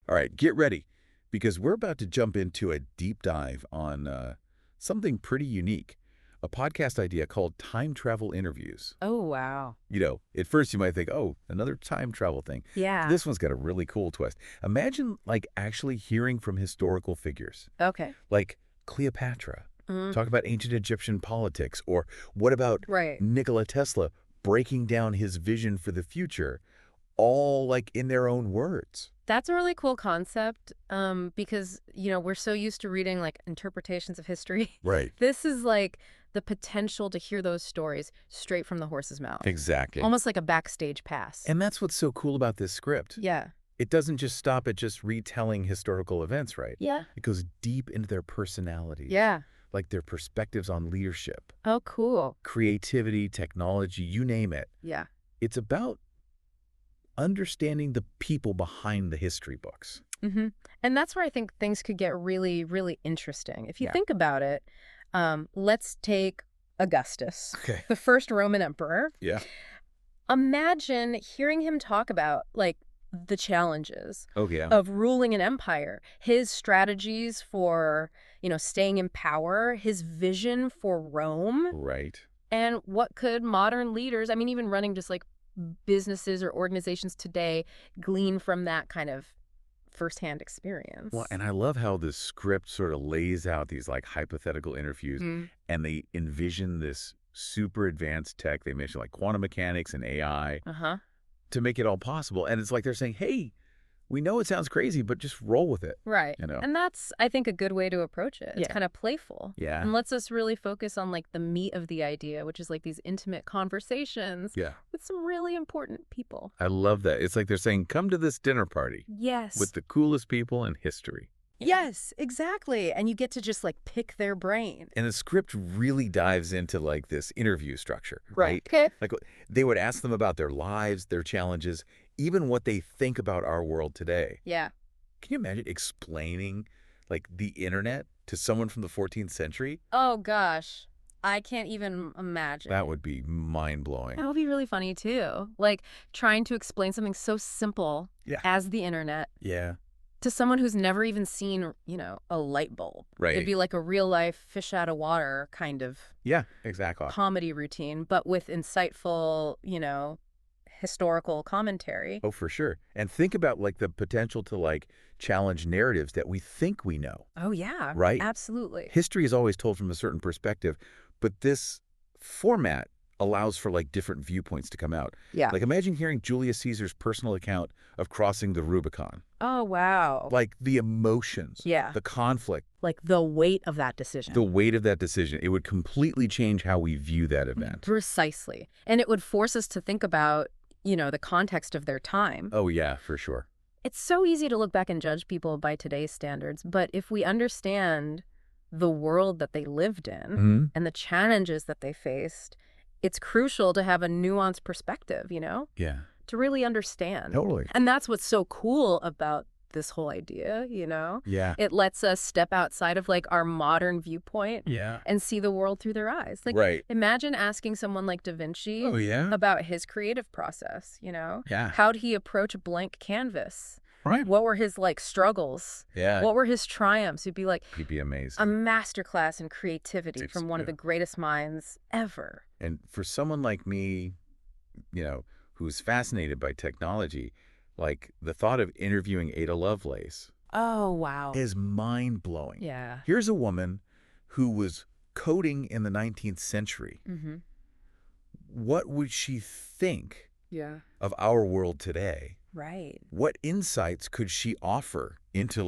All right, get ready, because we're about to jump into a deep dive on something pretty unique, a podcast idea called time travel interviews. Oh, wow. At first you might think, oh, another time travel thing. Yeah. This one's got a really cool twist. Imagine, actually hearing from historical figures, Okay. like Cleopatra. Mm. Talk about ancient Egyptian politics. Or what about Right. Nikola Tesla breaking down his vision for the future, all in their own words? That's a really cool concept because, we're so used to reading interpretations of history. Right. This is the potential to hear those stories straight from the horse's mouth. Exactly. Almost like a backstage pass. And that's what's so cool about this script. Yeah. It doesn't just stop at just retelling historical events, right? Yeah. It goes deep into their personalities. Yeah. Like their perspectives on leadership, Oh, cool. creativity, technology, you name it. Yeah. It's about understanding the people behind the history books. Mm-hmm. And that's where I think things could get really, really interesting. If you think about it, let's take Augustus, Okay. the first Roman emperor. Yeah. Imagine hearing him talk about the challenges Oh, yeah. of ruling an empire, his strategies for, staying in power, his vision for Rome, Right. and what could modern leaders, even running just businesses or organizations today, glean from that kind of firsthand experience. Well, and I love how the script sort of lays out these hypothetical interviews, and they envision this super advanced tech. They mention quantum mechanics and AI to make it all possible. And it's like they're saying, hey, we know it sounds crazy, but just roll with it. Right. And that's, I think, a good way to approach it. It's kind of playful. Yeah. And lets us really focus on the meat of the idea, which is these intimate conversations with some really important people. I love that. It's like they're saying, come to this dinner party Yes. with the coolest people in history. Yes, exactly. And you get to just pick their brain. And the script really dives into this interview structure, right? Okay. They would ask them about their lives, their challenges, even what they think about our world today. Yeah. Can you imagine explaining the internet to someone from the 14th century? Oh, gosh. I can't even imagine. That would be mind-blowing. That would be really funny, too. Trying to explain something so simple as the internet Yeah. to someone who's never even seen, a light bulb. Right. It'd be like a real-life fish out of water kind of Yeah, exactly. comedy routine, but with insightful, historical commentary. Oh, for sure. And think about the potential to challenge narratives that we think we know. Oh, yeah. Right? Absolutely. History is always told from a certain perspective, but this format allows for different viewpoints to come out. Yeah. Imagine hearing Julius Caesar's personal account of crossing the Rubicon. Oh, wow. The emotions, Yeah. the conflict, The weight of that decision. the weight of that decision. It would completely change how we view that event. Precisely. And it would force us to think about, the context of their time. Oh, yeah, for sure. It's so easy to look back and judge people by today's standards, but if we understand the world that they lived in and the challenges that they faced, it's crucial to have a nuanced perspective, Yeah. to really understand. Totally. And that's what's so cool about this whole idea, Yeah. It lets us step outside of our modern viewpoint Yeah. and see the world through their eyes. Right. Imagine asking someone like Da Vinci Oh, yeah? about his creative process, Yeah. How'd he approach a blank canvas? Right. What were his struggles? Yeah. What were his triumphs? He'd be He'd be amazing. a masterclass in creativity It's- from one of the greatest minds ever. And for someone like me, who's fascinated by technology, the thought of interviewing Ada Lovelace Oh, wow. is mind-blowing. Yeah. Here's a woman who was coding in the 19th century. Mm-hmm. What would she think Yeah. of our world today? Right. What insights could she offer into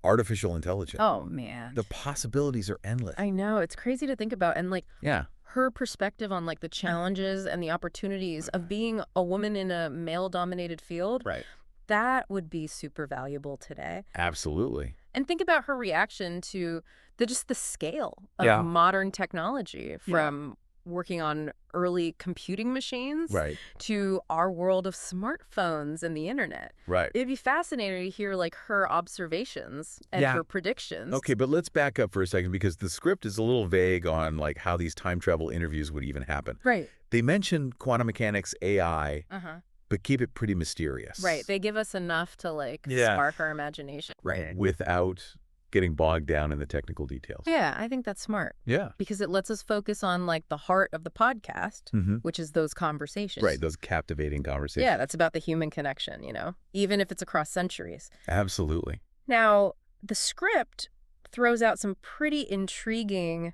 artificial intelligence? Oh, man. The possibilities are endless. I know. It's crazy to think about. And Yeah. her perspective on the challenges and the opportunities of being a woman in a male-dominated field, Right. that would be super valuable today. Absolutely. And think about her reaction to just the scale of Yeah. modern technology, from working on early computing machines to our world of smartphones and the internet. Right. It'd be fascinating to hear her observations and her predictions. Okay, but let's back up for a second, because the script is a little vague on how these time travel interviews would even happen. Right. They mention quantum mechanics, AI, Uh-huh. but keep it pretty mysterious. Right. They give us enough to, like, spark our imagination. Right. Without getting bogged down in the technical details. Yeah, I think that's smart. Yeah. Because it lets us focus on, like, the heart of the podcast, which is those conversations. Right, those captivating conversations. Yeah, that's about the human connection, you know, even if it's across centuries. Absolutely. Now, the script throws out some pretty intriguing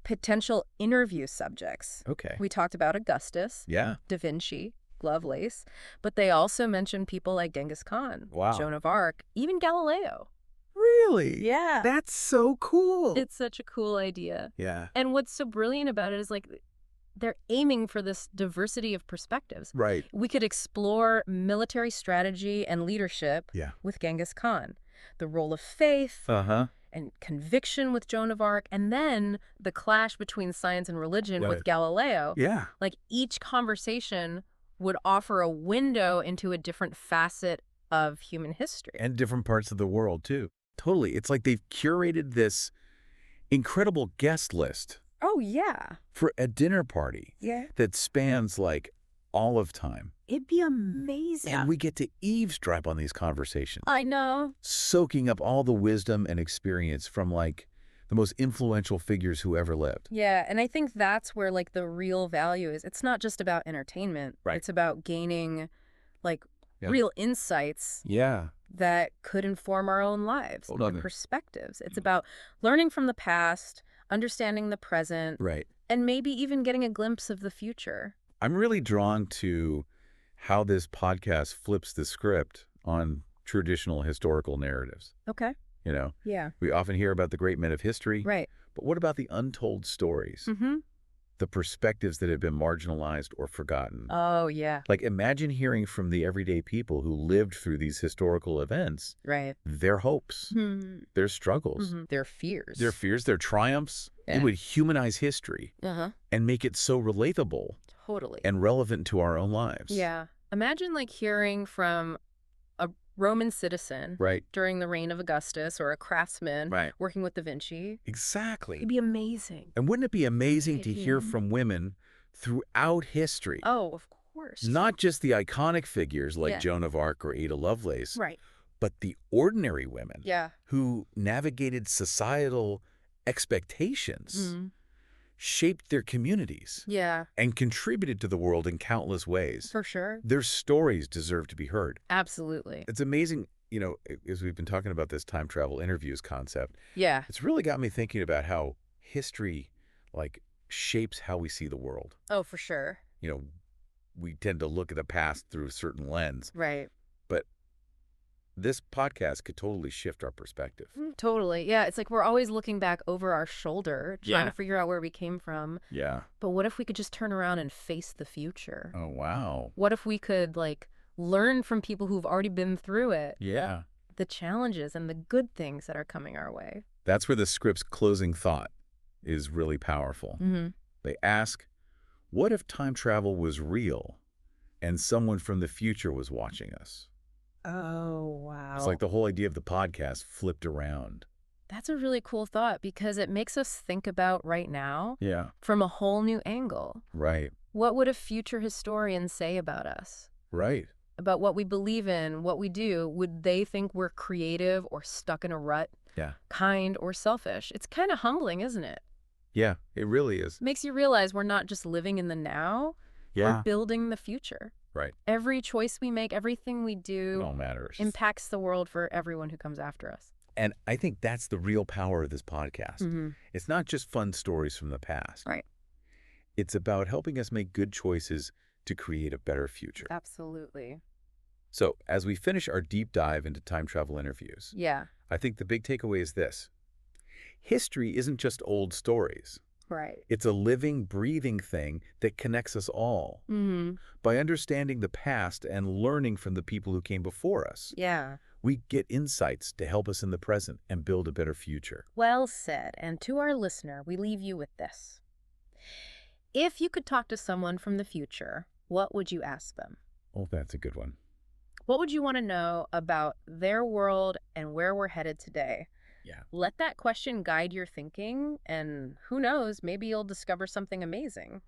potential interview subjects. Okay. We talked about Augustus, Yeah. Da Vinci, Lovelace, but they also mentioned people like Genghis Khan, Joan of Arc, even Galileo. Really? Yeah. That's so cool. It's such a cool idea. Yeah. And what's so brilliant about it is, like, they're aiming for this diversity of perspectives. Right. We could explore military strategy and leadership with Genghis Khan, the role of faith and conviction with Joan of Arc, and then the clash between science and religion with Galileo. Yeah. Like, each conversation would offer a window into a different facet of human history. And different parts of the world, too. Totally. It's like they've curated this incredible guest list. Oh, yeah. For a dinner party. Yeah. That spans, like, all of time. It'd be amazing. And we get to eavesdrop on these conversations. I know. Soaking up all the wisdom and experience from, like, the most influential figures who ever lived. Yeah, and I think that's where, like, the real value is. It's not just about entertainment. Right. It's about gaining, like, real insights. Yeah. That could inform our own lives and perspectives. It's about learning from the past, understanding the present, and maybe even getting a glimpse of the future. I'm really drawn to how this podcast flips the script on traditional historical narratives. Okay. You know? Yeah. We often hear about the great men of history. Right. But what about the untold stories? The perspectives that have been marginalized or forgotten. Oh, yeah. Like, imagine hearing from the everyday people who lived through these historical events. Right. Their hopes, their struggles. Their fears. Their fears, their triumphs. Yeah. It would humanize history and make it so relatable. Totally. And relevant to our own lives. Yeah. Imagine, like, hearing from a Roman citizen during the reign of Augustus, or a craftsman working with Da Vinci. Exactly. It'd be amazing. And wouldn't it be amazing to hear from women throughout history? Oh, of course. Not just the iconic figures like Joan of Arc or Ada Lovelace, but the ordinary women who navigated societal expectations, shaped their communities, and contributed to the world in countless ways. For sure. Their stories deserve to be heard. Absolutely. It's amazing, you know, as we've been talking about this time travel interviews concept. Yeah. It's really got me thinking about how history, like, shapes how we see the world. Oh, for sure. You know, we tend to look at the past through a certain lens. Right. But this podcast could totally shift our perspective. Totally. Yeah. It's like we're always looking back over our shoulder, trying to figure out where we came from. Yeah. But what if we could just turn around and face the future? Oh, wow. What if we could, like, learn from people who've already been through it? Yeah. The challenges and the good things that are coming our way. That's where the script's closing thought is really powerful. They ask, what if time travel was real and someone from the future was watching us? Oh, wow. It's like the whole idea of the podcast flipped around. That's a really cool thought, because it makes us think about right now from a whole new angle. Right. What would a future historian say about us? Right. About what we believe in, what we do? Would they think we're creative or stuck in a rut? Yeah. Kind or selfish? It's kind of humbling, isn't it? Yeah, it really is. Makes you realize we're not just living in the now. We're building the future. Right. Every choice we make, everything we do, it all matters. Impacts the world for everyone who comes after us. And I think that's the real power of this podcast. It's not just fun stories from the past. Right. It's about helping us make good choices to create a better future. Absolutely. So as we finish our deep dive into time travel interviews, I think the big takeaway is this. History isn't just old stories. Right. It's a living, breathing thing that connects us all. By understanding the past and learning from the people who came before us, we get insights to help us in the present and build a better future. Well said. And to our listener, we leave you with this. If you could talk to someone from the future, what would you ask them? Oh, that's a good one. What would you want to know about their world and where we're headed today? Yeah. Let that question guide your thinking, and who knows, maybe you'll discover something amazing.